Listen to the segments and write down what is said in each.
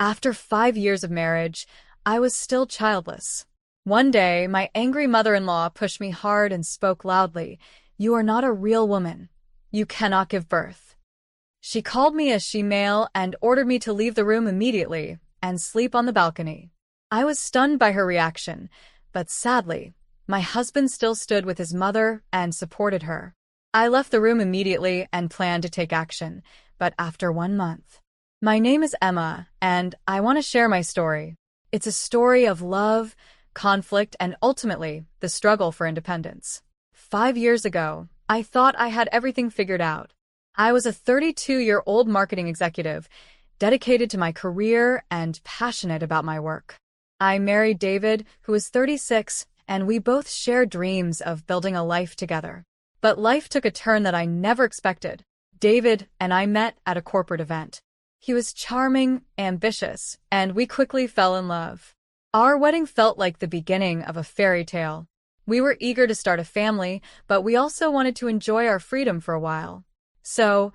After 5 years of marriage, I was still childless. One day, my angry mother-in-law pushed me hard and spoke loudly. "You are not a real woman. You cannot give birth." She called me a she-male and ordered me to leave the room immediately and sleep on the balcony. I was stunned by her reaction, but sadly, my husband still stood with his mother and supported her. I left the room immediately and planned to take action, but after 1 month. My name is Emma, and I want to share my story. It's a story of love, conflict, and ultimately, the struggle for independence. 5 years ago, I thought I had everything figured out. I was a 32-year-old marketing executive, dedicated to my career and passionate about my work. I married David, who was 36, and we both shared dreams of building a life together. But life took a turn that I never expected. David and I met at a corporate event. He was charming, ambitious, and we quickly fell in love. Our wedding felt like the beginning of a fairy tale. We were eager to start a family, but we also wanted to enjoy our freedom for a while. So,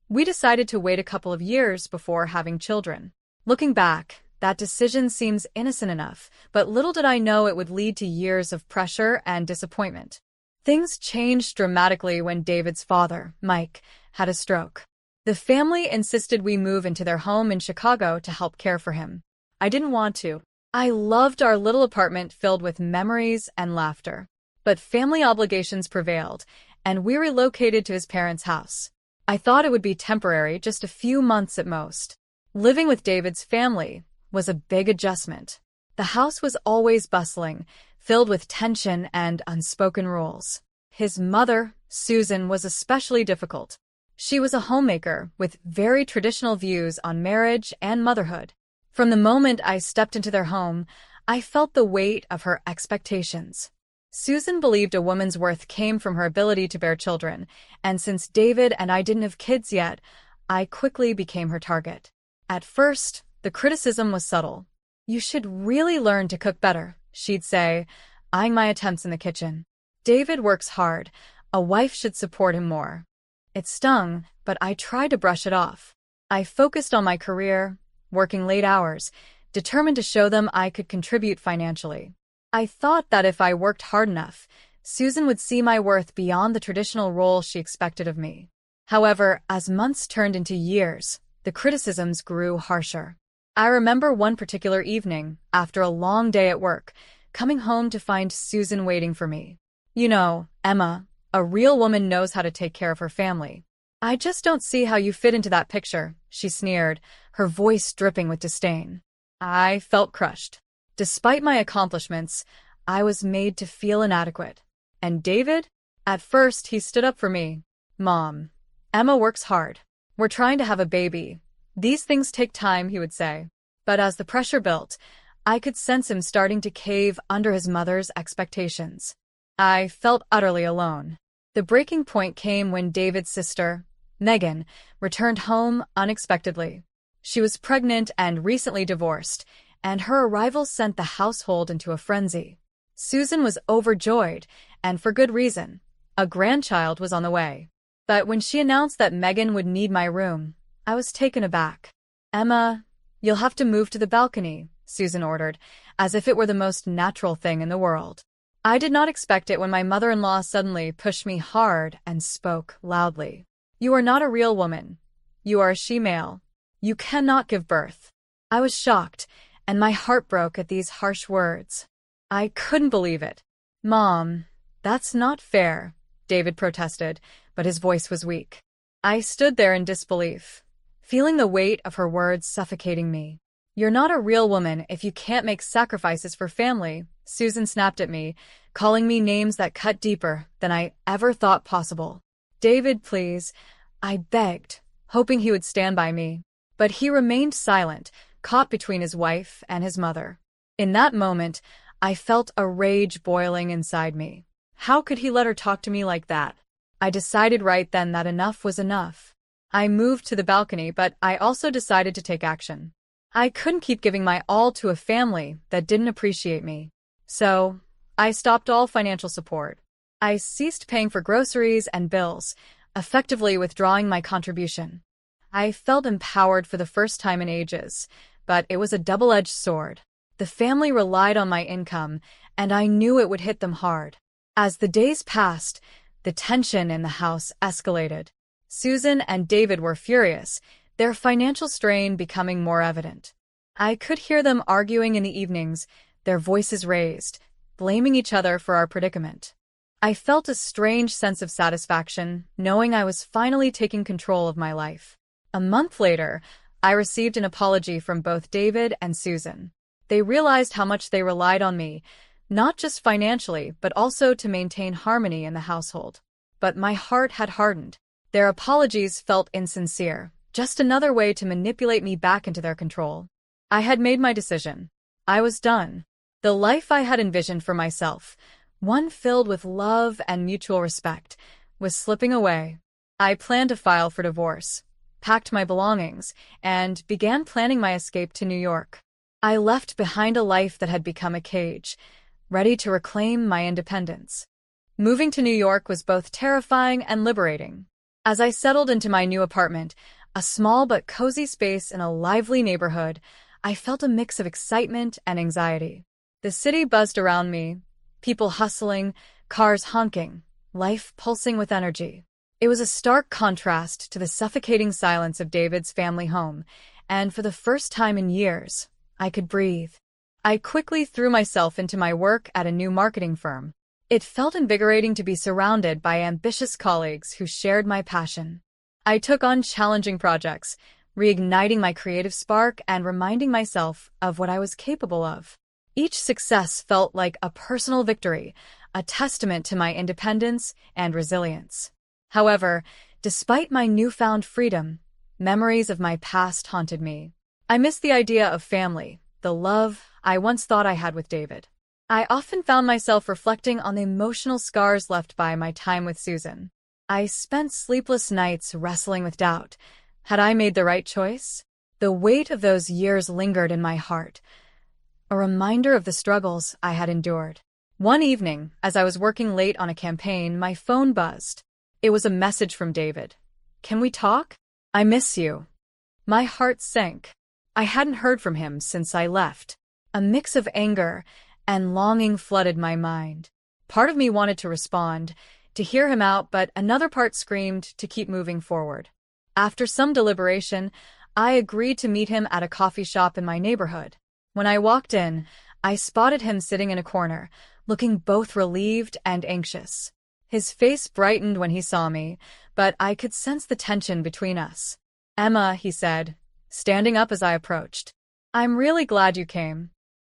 we decided to wait a couple of years before having children. Looking back, that decision seems innocent enough, but little did I know it would lead to years of pressure and disappointment. Things changed dramatically when David's father, Mike, had a stroke. The family insisted we move into their home in Chicago to help care for him. I didn't want to. I loved our little apartment filled with memories and laughter. But family obligations prevailed, and we relocated to his parents' house. I thought it would be temporary, just a few months at most. Living with David's family was a big adjustment. The house was always bustling, filled with tension and unspoken rules. His mother, Susan, was especially difficult. She was a homemaker with very traditional views on marriage and motherhood. From the moment I stepped into their home, I felt the weight of her expectations. Susan believed a woman's worth came from her ability to bear children, and since David and I didn't have kids yet, I quickly became her target. At first, the criticism was subtle. "You should really learn to cook better," she'd say, eyeing my attempts in the kitchen. "David works hard. A wife should support him more." It stung, but I tried to brush it off. I focused on my career, working late hours, determined to show them I could contribute financially. I thought that if I worked hard enough, Susan would see my worth beyond the traditional role she expected of me. However, as months turned into years, the criticisms grew harsher. I remember one particular evening, after a long day at work, coming home to find Susan waiting for me. "You know, Emma, a real woman knows how to take care of her family. I just don't see how you fit into that picture," she sneered, her voice dripping with disdain. I felt crushed. Despite my accomplishments, I was made to feel inadequate. And David? At first, he stood up for me. "Mom, Emma works hard. We're trying to have a baby. These things take time," he would say. But as the pressure built, I could sense him starting to cave under his mother's expectations. I felt utterly alone. The breaking point came when David's sister, Megan, returned home unexpectedly. She was pregnant and recently divorced, and her arrival sent the household into a frenzy. Susan was overjoyed, and for good reason. A grandchild was on the way. But when she announced that Megan would need my room, I was taken aback. "Emma, you'll have to move to the balcony," Susan ordered, as if it were the most natural thing in the world. I did not expect it when my mother-in-law suddenly pushed me hard and spoke loudly. "You are not a real woman. You are a she-male. You cannot give birth." I was shocked, and my heart broke at these harsh words. I couldn't believe it. "Mom, that's not fair," David protested, but his voice was weak. I stood there in disbelief, feeling the weight of her words suffocating me. "You're not a real woman if you can't make sacrifices for family," Susan snapped at me, calling me names that cut deeper than I ever thought possible. "David, please," I begged, hoping he would stand by me. But he remained silent, caught between his wife and his mother. In that moment, I felt a rage boiling inside me. How could he let her talk to me like that? I decided right then that enough was enough. I moved to the balcony, but I also decided to take action. I couldn't keep giving my all to a family that didn't appreciate me. So, I stopped all financial support. I ceased paying for groceries and bills, effectively withdrawing my contribution. I felt empowered for the first time in ages, but it was a double-edged sword. The family relied on my income, and I knew it would hit them hard. As the days passed, the tension in the house escalated. Susan and David were furious, their financial strain becoming more evident. I could hear them arguing in the evenings, their voices raised, blaming each other for our predicament. I felt a strange sense of satisfaction, knowing I was finally taking control of my life. A month later, I received an apology from both David and Susan. They realized how much they relied on me, not just financially, but also to maintain harmony in the household. But my heart had hardened. Their apologies felt insincere, just another way to manipulate me back into their control. I had made my decision. I was done. The life I had envisioned for myself, one filled with love and mutual respect, was slipping away. I planned to file for divorce, packed my belongings, and began planning my escape to New York. I left behind a life that had become a cage, ready to reclaim my independence. Moving to New York was both terrifying and liberating. As I settled into my new apartment, a small but cozy space in a lively neighborhood, I felt a mix of excitement and anxiety. The city buzzed around me, people hustling, cars honking, life pulsing with energy. It was a stark contrast to the suffocating silence of David's family home, and for the first time in years, I could breathe. I quickly threw myself into my work at a new marketing firm. It felt invigorating to be surrounded by ambitious colleagues who shared my passion. I took on challenging projects, reigniting my creative spark and reminding myself of what I was capable of. Each success felt like a personal victory, a testament to my independence and resilience. However, despite my newfound freedom, memories of my past haunted me. I missed the idea of family, the love I once thought I had with David. I often found myself reflecting on the emotional scars left by my time with Susan. I spent sleepless nights wrestling with doubt. Had I made the right choice? The weight of those years lingered in my heart, a reminder of the struggles I had endured. One evening, as I was working late on a campaign, my phone buzzed. It was a message from David. "Can we talk? I miss you." My heart sank. I hadn't heard from him since I left. A mix of anger and longing flooded my mind. Part of me wanted to respond, to hear him out, but another part screamed to keep moving forward. After some deliberation, I agreed to meet him at a coffee shop in my neighborhood. When I walked in, I spotted him sitting in a corner, looking both relieved and anxious. His face brightened when he saw me, but I could sense the tension between us. "Emma," he said, standing up as I approached. "I'm really glad you came."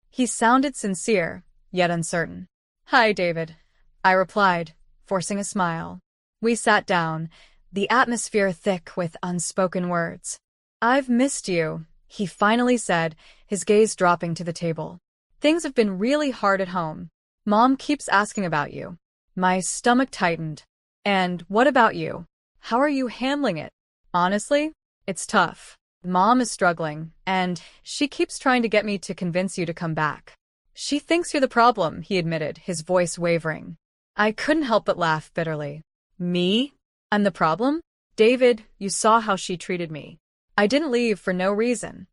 He sounded sincere, yet uncertain. "Hi, David," I replied, forcing a smile. We sat down, the atmosphere thick with unspoken words. "I've missed you," he finally said, his gaze dropping to the table. "Things have been really hard at home. Mom keeps asking about you." My stomach tightened. "And what about you? How are you handling it?" "Honestly, it's tough. Mom is struggling, and she keeps trying to get me to convince you to come back." "She thinks you're the problem," he admitted, his voice wavering. I couldn't help but laugh bitterly. "Me? I'm the problem? David, you saw how she treated me. I didn't leave for no reason."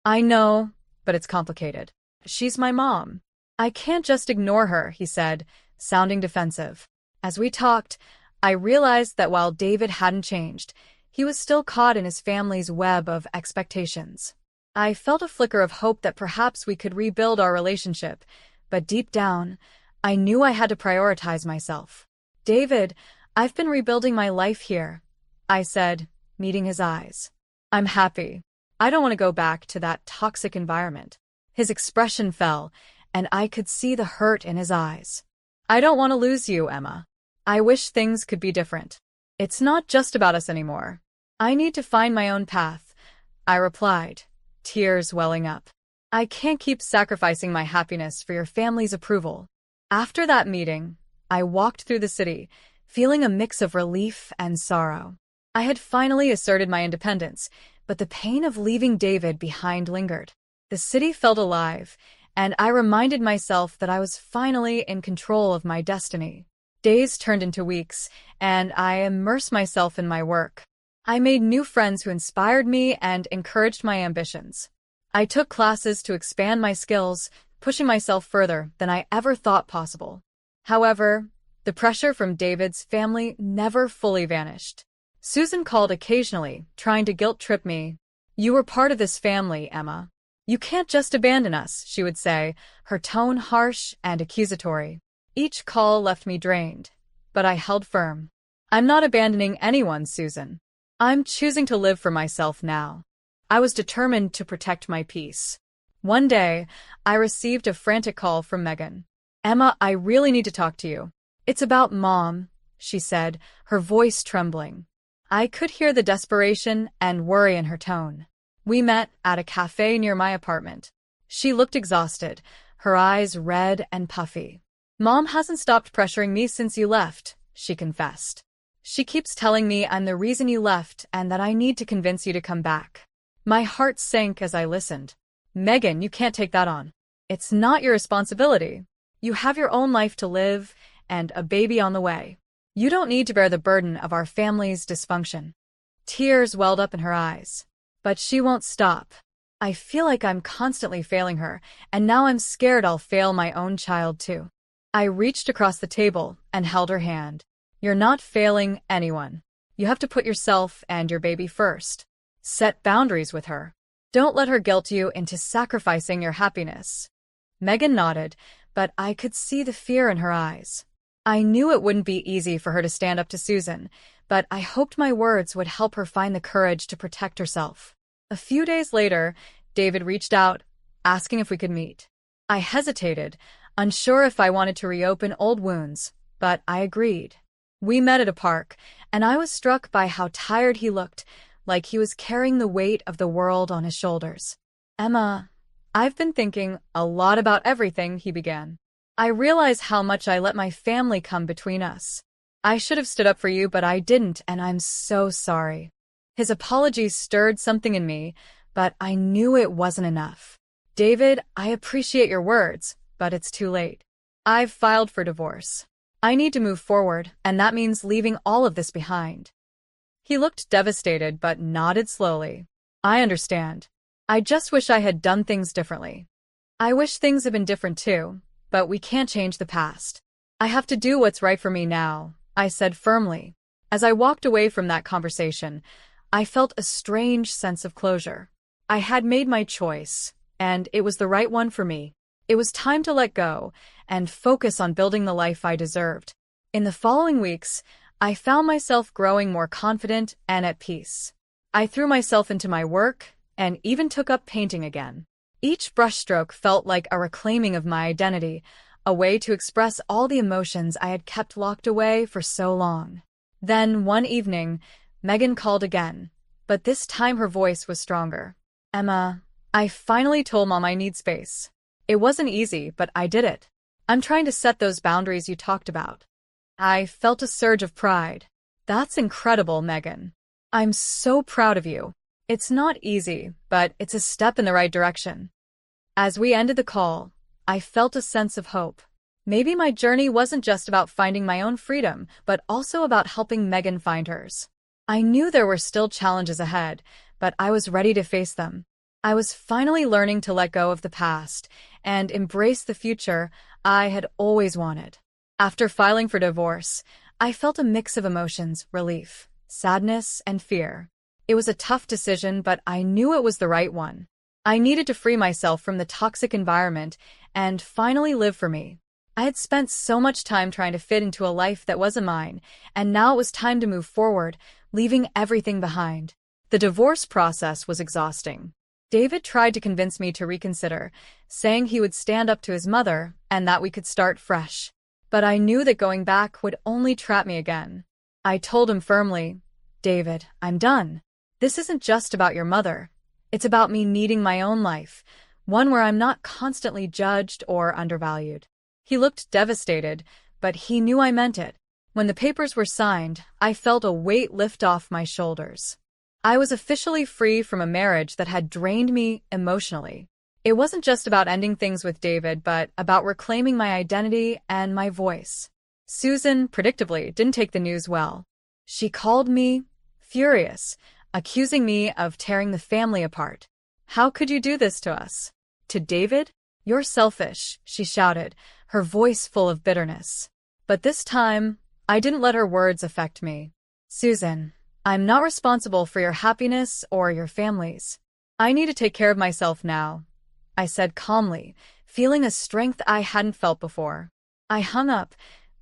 "I know, but it's complicated. She's my mom. I can't just ignore her," he said, sounding defensive. As we talked, I realized that while David hadn't changed, he was still caught in his family's web of expectations. I felt a flicker of hope that perhaps we could rebuild our relationship, but deep down, I knew I had to prioritize myself. "David, I've been rebuilding my life here," I said, meeting his eyes. "I'm happy. I don't want to go back to that toxic environment." His expression fell, and I could see the hurt in his eyes. "I don't want to lose you, Emma. I wish things could be different. It's not just about us anymore. I need to find my own path," I replied, tears welling up. "I can't keep sacrificing my happiness for your family's approval." After that meeting, I walked through the city, feeling a mix of relief and sorrow. I had finally asserted my independence, but the pain of leaving David behind lingered. The city felt alive, and I reminded myself that I was finally in control of my destiny. Days turned into weeks, and I immersed myself in my work. I made new friends who inspired me and encouraged my ambitions. I took classes to expand my skills, pushing myself further than I ever thought possible. However, the pressure from David's family never fully vanished. Susan called occasionally, trying to guilt-trip me. "You were part of this family, Emma. You can't just abandon us," she would say, her tone harsh and accusatory. Each call left me drained, but I held firm. "I'm not abandoning anyone, Susan. I'm choosing to live for myself now." I was determined to protect my peace. One day, I received a frantic call from Megan. "Emma, I really need to talk to you." "It's about Mom," she said, her voice trembling. I could hear the desperation and worry in her tone. We met at a cafe near my apartment. She looked exhausted, her eyes red and puffy. "Mom hasn't stopped pressuring me since you left," she confessed. "She keeps telling me I'm the reason you left and that I need to convince you to come back." My heart sank as I listened. "Megan, you can't take that on. It's not your responsibility. You have your own life to live and a baby on the way. You don't need to bear the burden of our family's dysfunction." Tears welled up in her eyes. But she won't stop. I feel like I'm constantly failing her, and now I'm scared I'll fail my own child too. I reached across the table and held her hand. "You're not failing anyone. You have to put yourself and your baby first. Set boundaries with her. Don't let her guilt you into sacrificing your happiness." Megan nodded, but I could see the fear in her eyes. I knew it wouldn't be easy for her to stand up to Susan, but I hoped my words would help her find the courage to protect herself. A few days later, David reached out, asking if we could meet. I hesitated, unsure if I wanted to reopen old wounds, but I agreed. We met at a park, and I was struck by how tired he looked, like he was carrying the weight of the world on his shoulders. "Emma, I've been thinking a lot about everything," he began. "I realize how much I let my family come between us. I should have stood up for you, but I didn't, and I'm so sorry." His apologies stirred something in me, but I knew it wasn't enough. "David, I appreciate your words, but it's too late. I've filed for divorce. I need to move forward, and that means leaving all of this behind." He looked devastated but nodded slowly. "I understand. I just wish I had done things differently." "I wish things had been different too, but we can't change the past. I have to do what's right for me now," I said firmly. As I walked away from that conversation, I felt a strange sense of closure. I had made my choice, and it was the right one for me. It was time to let go and focus on building the life I deserved. In the following weeks, I found myself growing more confident and at peace. I threw myself into my work and even took up painting again. Each brushstroke felt like a reclaiming of my identity, a way to express all the emotions I had kept locked away for so long. Then, one evening, Megan called again, but this time her voice was stronger. "Emma, I finally told Mom I need space. It wasn't easy, but I did it. I'm trying to set those boundaries you talked about." I felt a surge of pride. "That's incredible, Megan. I'm so proud of you. It's not easy, but it's a step in the right direction." As we ended the call, I felt a sense of hope. Maybe my journey wasn't just about finding my own freedom, but also about helping Megan find hers. I knew there were still challenges ahead, but I was ready to face them. I was finally learning to let go of the past and embrace the future I had always wanted. After filing for divorce, I felt a mix of emotions: relief, sadness, and fear. It was a tough decision, but I knew it was the right one. I needed to free myself from the toxic environment and finally live for me. I had spent so much time trying to fit into a life that wasn't mine, and now it was time to move forward, leaving everything behind. The divorce process was exhausting. David tried to convince me to reconsider, saying he would stand up to his mother and that we could start fresh. But I knew that going back would only trap me again. I told him firmly, "David, I'm done. This isn't just about your mother. It's about me needing my own life, one where I'm not constantly judged or undervalued." He looked devastated, but he knew I meant it. When the papers were signed, I felt a weight lift off my shoulders. I was officially free from a marriage that had drained me emotionally. It wasn't just about ending things with David, but about reclaiming my identity and my voice. Susan, predictably, didn't take the news well. She called me furious, accusing me of tearing the family apart. How could you do this to us? To David? You're selfish, she shouted, her voice full of bitterness. But this time, I didn't let her words affect me. Susan, I'm not responsible for your happiness or your family's. I need to take care of myself now, I said calmly, feeling a strength I hadn't felt before. I hung up,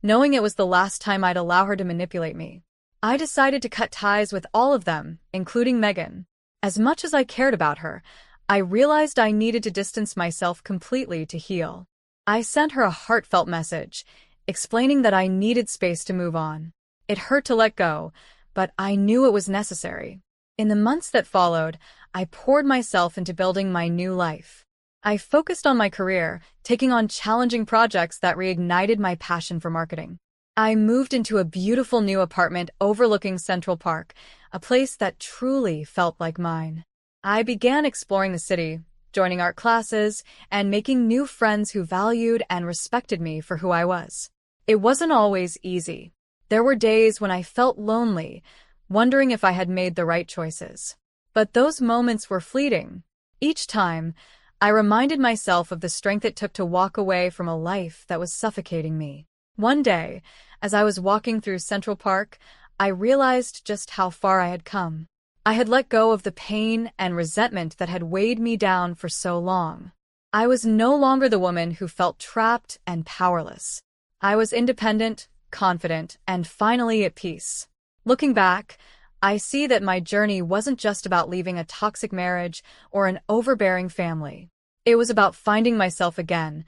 knowing it was the last time I'd allow her to manipulate me. I decided to cut ties with all of them, including Megan. As much as I cared about her, I realized I needed to distance myself completely to heal. I sent her a heartfelt message, explaining that I needed space to move on. It hurt to let go, but I knew it was necessary. In the months that followed, I poured myself into building my new life. I focused on my career, taking on challenging projects that reignited my passion for marketing. I moved into a beautiful new apartment overlooking Central Park, a place that truly felt like mine. I began exploring the city, joining art classes, and making new friends who valued and respected me for who I was. It wasn't always easy. There were days when I felt lonely, wondering if I had made the right choices. But those moments were fleeting. Each time, I reminded myself of the strength it took to walk away from a life that was suffocating me. One day, as I was walking through Central Park, I realized just how far I had come. I had let go of the pain and resentment that had weighed me down for so long. I was no longer the woman who felt trapped and powerless. I was independent, confident, and finally at peace. Looking back, I see that my journey wasn't just about leaving a toxic marriage or an overbearing family. It was about finding myself again,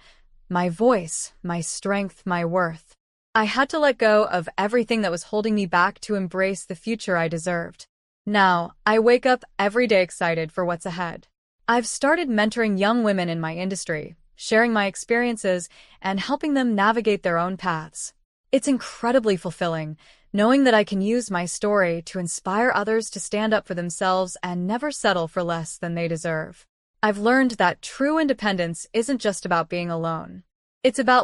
my voice, my strength, my worth. I had to let go of everything that was holding me back to embrace the future I deserved. Now, I wake up every day excited for what's ahead. I've started mentoring young women in my industry, sharing my experiences, and helping them navigate their own paths. It's incredibly fulfilling, knowing that I can use my story to inspire others to stand up for themselves and never settle for less than they deserve. I've learned that true independence isn't just about being alone. It's about